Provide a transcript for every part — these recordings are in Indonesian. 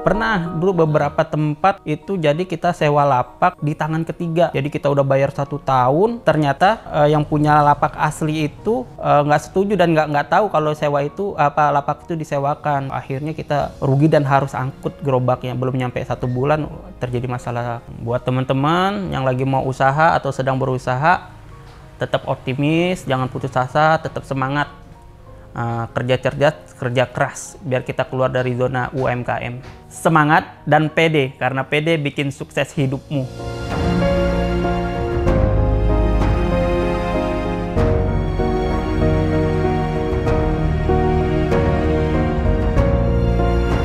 Pernah dulu beberapa tempat itu jadi kita sewa lapak di tangan ketiga. Jadi kita udah bayar 1 tahun, ternyata yang punya lapak asli itu nggak setuju dan nggak tahu kalau sewa itu lapak itu disewakan. Akhirnya kita rugi dan harus angkut gerobaknya. Belum nyampe 1 bulan terjadi masalah. Buat teman-teman yang lagi mau usaha atau sedang berusaha, tetap optimis, jangan putus asa, tetap semangat. Kerja cerdas, kerja keras, biar kita keluar dari zona UMKM. Semangat dan pede, karena pede bikin sukses hidupmu.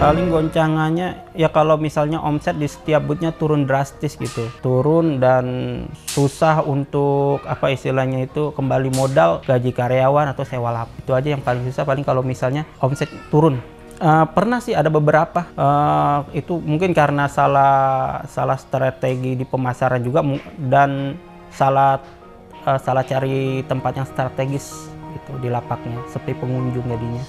Paling goncangannya ya kalau misalnya omset di setiap bootnya turun drastis gitu, turun dan susah untuk istilahnya itu kembali modal, gaji karyawan atau sewa lapak. Itu aja yang paling susah, paling kalau misalnya omset turun. Pernah sih ada beberapa, itu mungkin karena salah strategi di pemasaran juga dan salah cari tempat yang strategis gitu di lapaknya, seperti pengunjung jadinya.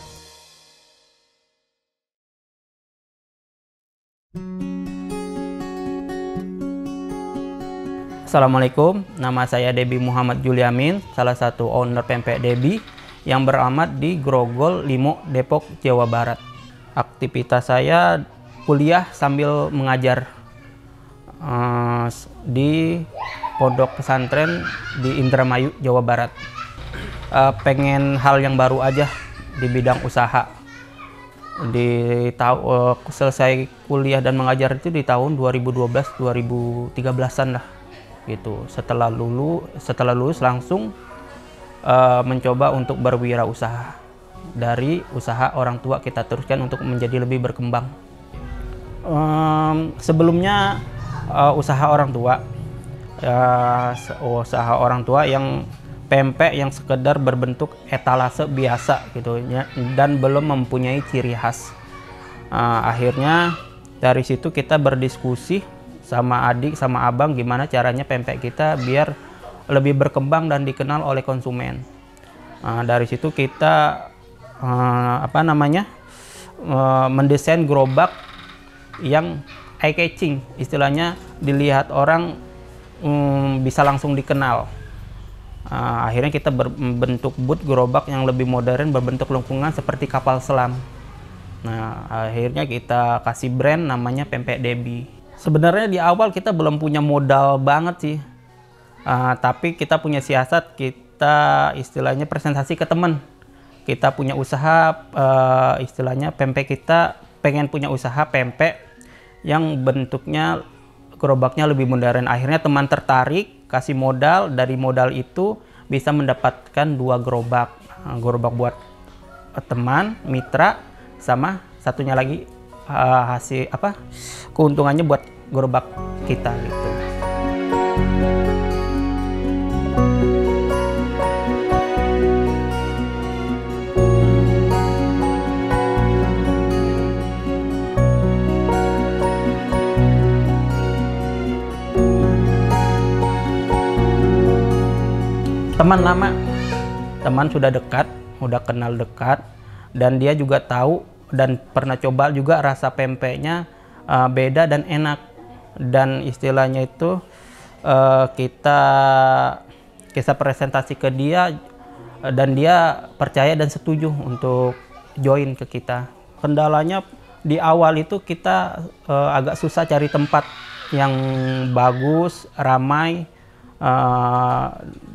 Assalamualaikum, nama saya Debi Muhammad Juliamin, salah satu owner pempek Debi yang beralamat di Grogol, Limo, Depok, Jawa Barat. Aktivitas saya kuliah sambil mengajar di pondok pesantren di Indramayu, Jawa Barat. Pengen hal yang baru aja di bidang usaha. Selesai kuliah dan mengajar itu di tahun 2012-2013an lah. Gitu. Setelah lulus langsung mencoba untuk berwirausaha. Dari usaha orang tua kita teruskan untuk menjadi lebih berkembang. Sebelumnya usaha orang tua yang pempek yang sekedar berbentuk etalase biasa gitu ya, dan belum mempunyai ciri khas. Akhirnya dari situ kita berdiskusi sama adik sama abang gimana caranya pempek kita biar lebih berkembang dan dikenal oleh konsumen. Dari situ kita mendesain gerobak yang eye catching, istilahnya dilihat orang bisa langsung dikenal. Akhirnya kita berbentuk booth gerobak yang lebih modern, berbentuk lengkungan seperti kapal selam. Nah, akhirnya kita kasih brand namanya Pempek Debi. Sebenarnya di awal kita belum punya modal banget sih, tapi kita punya siasat, kita istilahnya presentasi ke teman. Kita punya usaha, istilahnya pempek kita pengen punya usaha pempek yang bentuknya gerobaknya lebih modern. Akhirnya teman tertarik, kasih modal, dari modal itu bisa mendapatkan 2 gerobak. Gerobak buat teman, mitra, sama satunya lagi keuntungannya buat gerobak kita gitu. Teman sudah dekat, udah kenal dekat, dan dia juga tahu dan pernah coba juga rasa pempeknya beda dan enak. Dan istilahnya itu kita presentasi ke dia dan dia percaya dan setuju untuk join ke kita. Kendalanya di awal itu kita agak susah cari tempat yang bagus, ramai,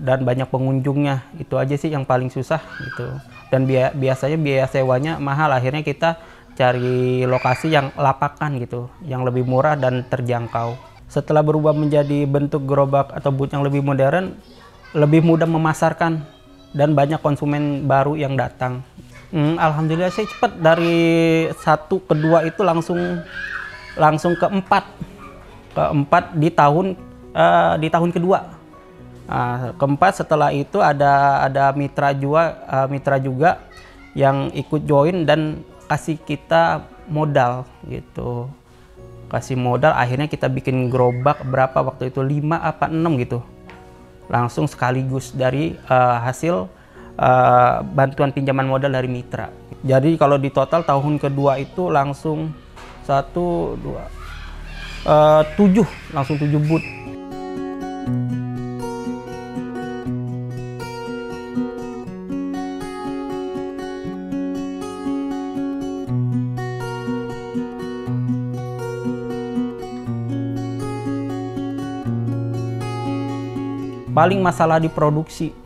dan banyak pengunjungnya. Itu aja sih yang paling susah gitu. Dan biasanya biaya sewanya mahal. Akhirnya kita cari lokasi yang lapakan gitu, yang lebih murah dan terjangkau. Setelah berubah menjadi bentuk gerobak atau booth yang lebih modern, lebih mudah memasarkan dan banyak konsumen baru yang datang. Alhamdulillah sih cepat, dari 1 ke 2 itu langsung ke 4 di tahun kedua. Keempat setelah itu ada mitra juga yang ikut join dan kasih kita modal gitu. Kasih modal, akhirnya kita bikin gerobak berapa waktu itu, 5 apa 6 gitu. Langsung sekaligus dari hasil bantuan pinjaman modal dari mitra. Jadi kalau di total tahun kedua itu langsung 1, 2, 7, langsung 7 boot. Paling masalah di produksi.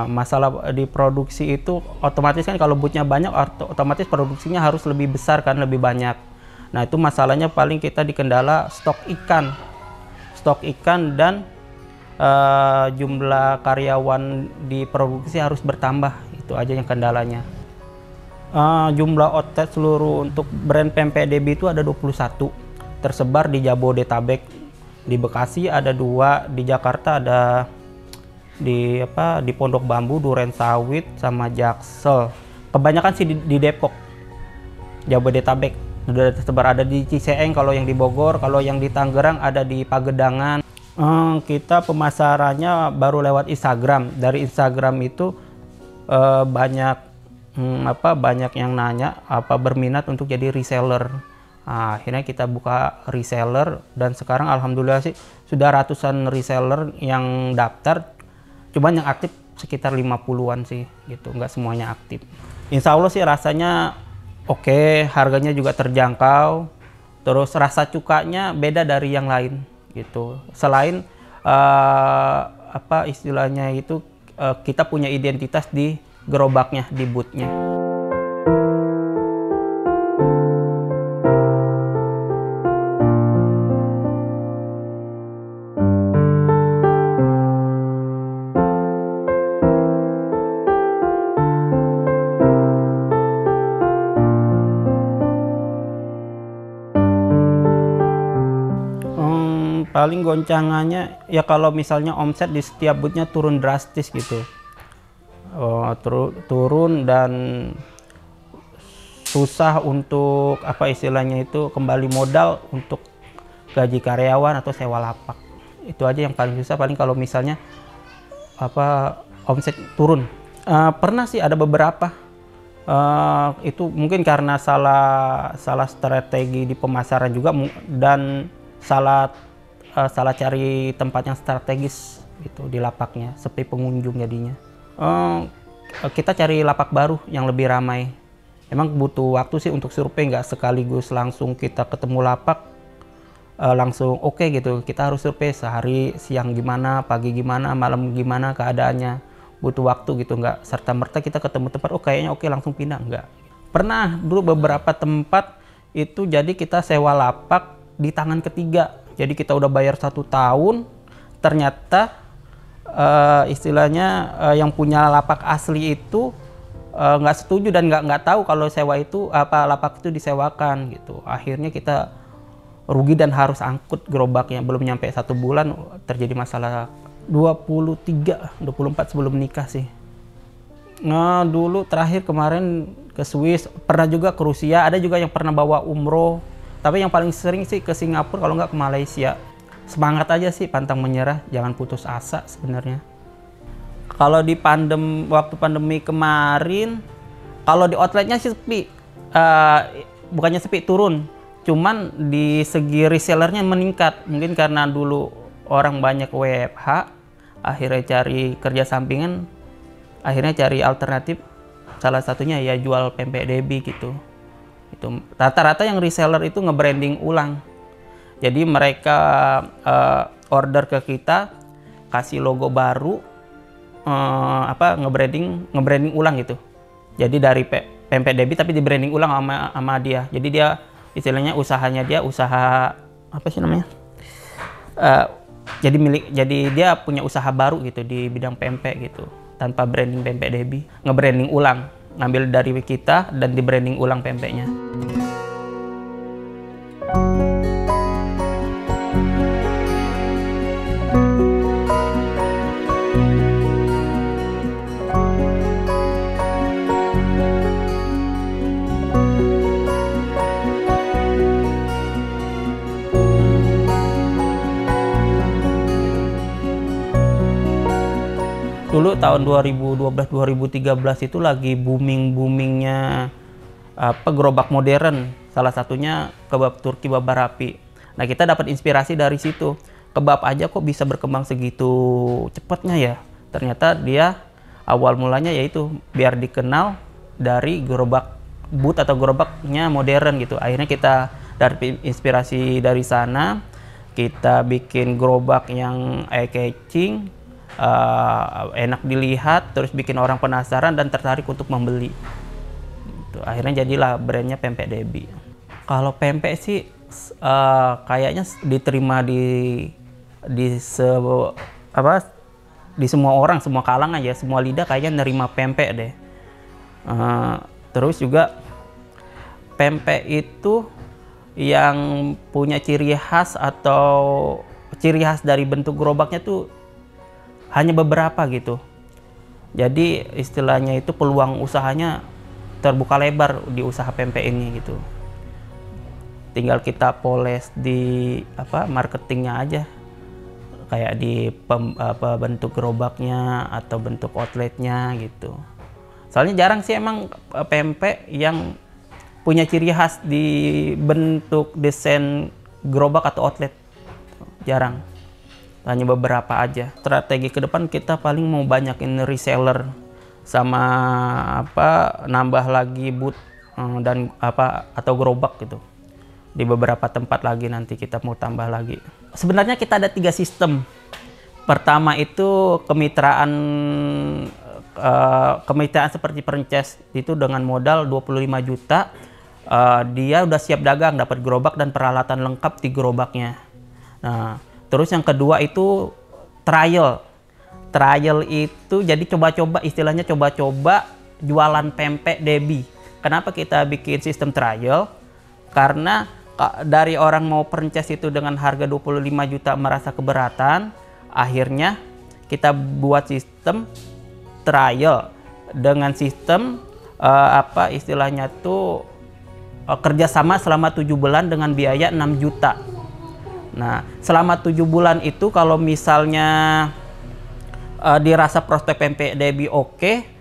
Masalah di produksi itu otomatis kan kalau bootnya banyak, otomatis produksinya harus lebih besar kan, lebih banyak. Nah itu masalahnya paling kita dikendala stok ikan dan jumlah karyawan di produksi harus bertambah. Itu aja yang kendalanya. Jumlah outlet seluruh untuk brand pempek Debbie itu ada 21, tersebar di Jabodetabek. Di Bekasi ada 2, di Jakarta ada di Pondok Bambu, Duren Sawit, sama Jaksel. Kebanyakan sih di Depok, Jabodetabek. Sudah tersebar, ada di Ciseeng kalau yang di Bogor, kalau yang di Tangerang ada di Pagedangan. Kita pemasarannya baru lewat Instagram. Dari Instagram itu banyak yang nanya berminat untuk jadi reseller. Akhirnya kita buka reseller dan sekarang alhamdulillah sih sudah ratusan reseller yang daftar. Cuman yang aktif sekitar 50-an sih gitu, nggak semuanya aktif. Insya Allah sih rasanya oke, harganya juga terjangkau. Terus rasa cukanya beda dari yang lain gitu. Selain istilahnya itu kita punya identitas di gerobaknya, di bootnya. Paling goncangannya ya kalau misalnya omset di setiap bootnya turun drastis gitu, turun dan susah untuk istilahnya itu kembali modal untuk gaji karyawan atau sewa lapak. Itu aja yang paling susah. Paling kalau misalnya omset turun, pernah sih ada beberapa. Itu mungkin karena salah strategi di pemasaran juga dan salah cari tempat yang strategis gitu di lapaknya, sepi pengunjung jadinya. Kita cari lapak baru yang lebih ramai. Emang butuh waktu sih untuk survei, nggak sekaligus langsung kita ketemu lapak langsung oke gitu. Kita harus survei sehari, siang gimana, pagi gimana, malam gimana keadaannya. Butuh waktu gitu, nggak serta-merta kita ketemu tempat kayaknya oke langsung pindah, nggak. Pernah dulu beberapa tempat itu jadi kita sewa lapak di tangan ketiga. Jadi kita udah bayar 1 tahun, ternyata istilahnya yang punya lapak asli itu nggak setuju dan nggak tahu kalau sewa itu lapak itu disewakan gitu. Akhirnya kita rugi dan harus angkut gerobaknya. Belum nyampe 1 bulan terjadi masalah. 24 sebelum nikah sih. Nah dulu terakhir kemarin ke Swiss, pernah juga ke Rusia, ada juga yang pernah bawa umroh. Tapi yang paling sering sih ke Singapura, kalau nggak ke Malaysia. Semangat aja sih, pantang menyerah, jangan putus asa sebenarnya. Kalau di waktu pandemi kemarin, kalau di outletnya sih sepi. Bukannya sepi, turun. Cuman di segi resellernya meningkat. Mungkin karena dulu orang banyak WFH, akhirnya cari kerja sampingan, akhirnya cari alternatif. Salah satunya ya jual pempek Debbie gitu. Itu rata-rata yang reseller itu nge-branding ulang. Jadi mereka order ke kita, kasih logo baru, nge-branding ulang gitu. Jadi dari pempek Debbie tapi di branding ulang sama dia. Jadi dia istilahnya usahanya dia usaha jadi dia punya usaha baru gitu di bidang pempek gitu, tanpa branding pempek Debbie, nge-branding ulang. Ngambil dari kita dan di branding ulang pempeknya. Dulu tahun 2012-2013 itu lagi boomingnya gerobak modern. Salah satunya kebab Turki Babarapi. Nah, kita dapat inspirasi dari situ. Kebab aja kok bisa berkembang segitu cepatnya ya. Ternyata dia awal mulanya yaitu biar dikenal dari gerobak but atau gerobaknya modern gitu. Akhirnya kita dari inspirasi dari sana, kita bikin gerobak yang eye-catching, enak dilihat, terus bikin orang penasaran dan tertarik untuk membeli. Akhirnya jadilah brandnya Pempek Debbie. Kalau pempek sih kayaknya diterima di semua orang, semua kalangan ya, semua lidah kayaknya nerima pempek deh. Terus juga pempek itu yang punya ciri khas atau ciri khas dari bentuk gerobaknya tuh hanya beberapa gitu. Jadi istilahnya itu peluang usahanya terbuka lebar di usaha pempek ini gitu. Tinggal kita poles di marketingnya aja, kayak di bentuk gerobaknya atau bentuk outletnya gitu. Soalnya jarang sih emang pempek yang punya ciri khas di bentuk desain gerobak atau outlet, jarang. Hanya beberapa aja. Strategi ke depan kita paling mau banyakin reseller sama nambah lagi booth dan atau gerobak gitu. Di beberapa tempat lagi nanti kita mau tambah lagi. Sebenarnya kita ada 3 sistem. Pertama itu kemitraan seperti franchise itu dengan modal 25 juta. Dia udah siap dagang, dapat gerobak dan peralatan lengkap di gerobaknya. Nah, terus yang kedua itu trial. Trial itu jadi coba-coba, istilahnya coba-coba jualan Pempek Debbie. Kenapa kita bikin sistem trial? Karena dari orang mau franchise itu dengan harga 25 juta merasa keberatan, akhirnya kita buat sistem trial dengan sistem istilahnya tuh kerjasama selama 7 bulan dengan biaya 6 juta. Nah, selama 7 bulan itu kalau misalnya dirasa prospek Pempek Debbie oke,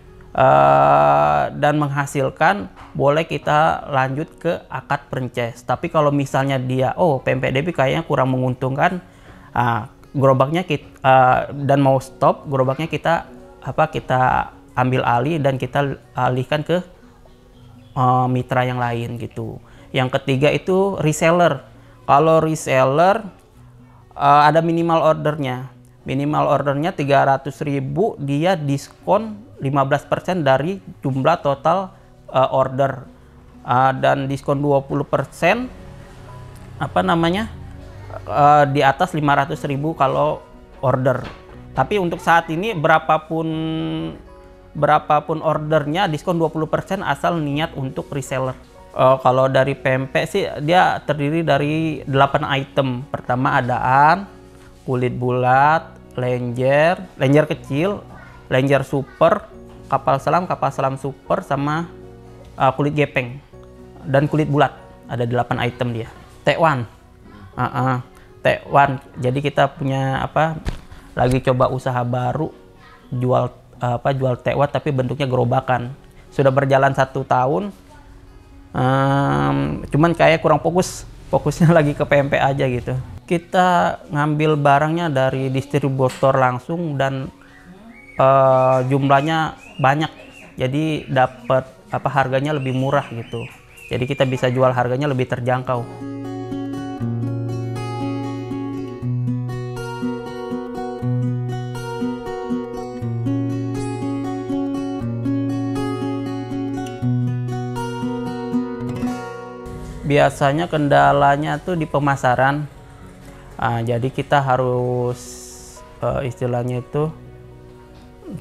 dan menghasilkan, boleh kita lanjut ke akad franchise. Tapi kalau misalnya dia, Pempek Debbie kayaknya kurang menguntungkan, gerobaknya dan mau stop, gerobaknya kita ambil alih dan kita alihkan ke mitra yang lain gitu. Yang ketiga itu reseller. Kalau reseller ada minimal ordernya. Minimal ordernya 300.000, dia diskon 15% dari jumlah total order. Dan diskon 20% di atas 500.000 kalau order. Tapi untuk saat ini berapapun ordernya diskon 20% asal niat untuk reseller. Kalau dari pempek sih dia terdiri dari 8 item. Pertama adaan, kulit bulat, lenjer kecil, lenjer super, kapal selam super, sama kulit gepeng dan kulit bulat. Ada 8 item dia. Tekwan. Tekwan. Jadi kita punya lagi coba usaha baru jual tekwan tapi bentuknya gerobakan. Sudah berjalan 1 tahun, cuman kayak kurang fokusnya lagi ke pempek aja gitu. Kita ngambil barangnya dari distributor langsung dan jumlahnya banyak, jadi dapat harganya lebih murah gitu. Jadi kita bisa jual harganya lebih terjangkau. Biasanya kendalanya tuh di pemasaran. Jadi kita harus istilahnya itu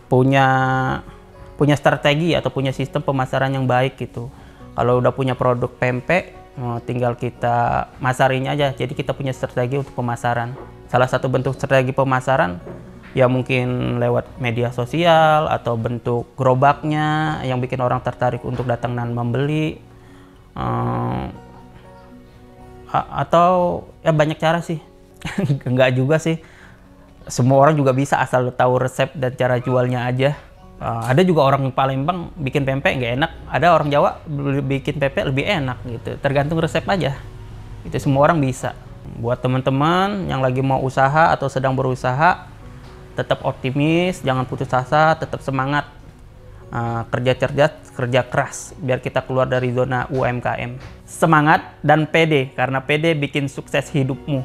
punya strategi atau punya sistem pemasaran yang baik gitu. Kalau udah punya produk pempek, tinggal kita masarinya aja. Jadi kita punya strategi untuk pemasaran. Salah satu bentuk strategi pemasaran ya mungkin lewat media sosial atau bentuk gerobaknya yang bikin orang tertarik untuk datang dan membeli. Atau ya banyak cara sih. Enggak juga sih. Semua orang juga bisa asal tahu resep dan cara jualnya aja. Ada juga orang Palembang bikin pempek nggak enak, ada orang Jawa bikin pempek lebih enak gitu. Tergantung resep aja. Itu semua orang bisa. Buat teman-teman yang lagi mau usaha atau sedang berusaha, tetap optimis, jangan putus asa, tetap semangat. Kerja cerdas, kerja keras, biar kita keluar dari zona UMKM. Semangat dan pede, karena pede bikin sukses hidupmu.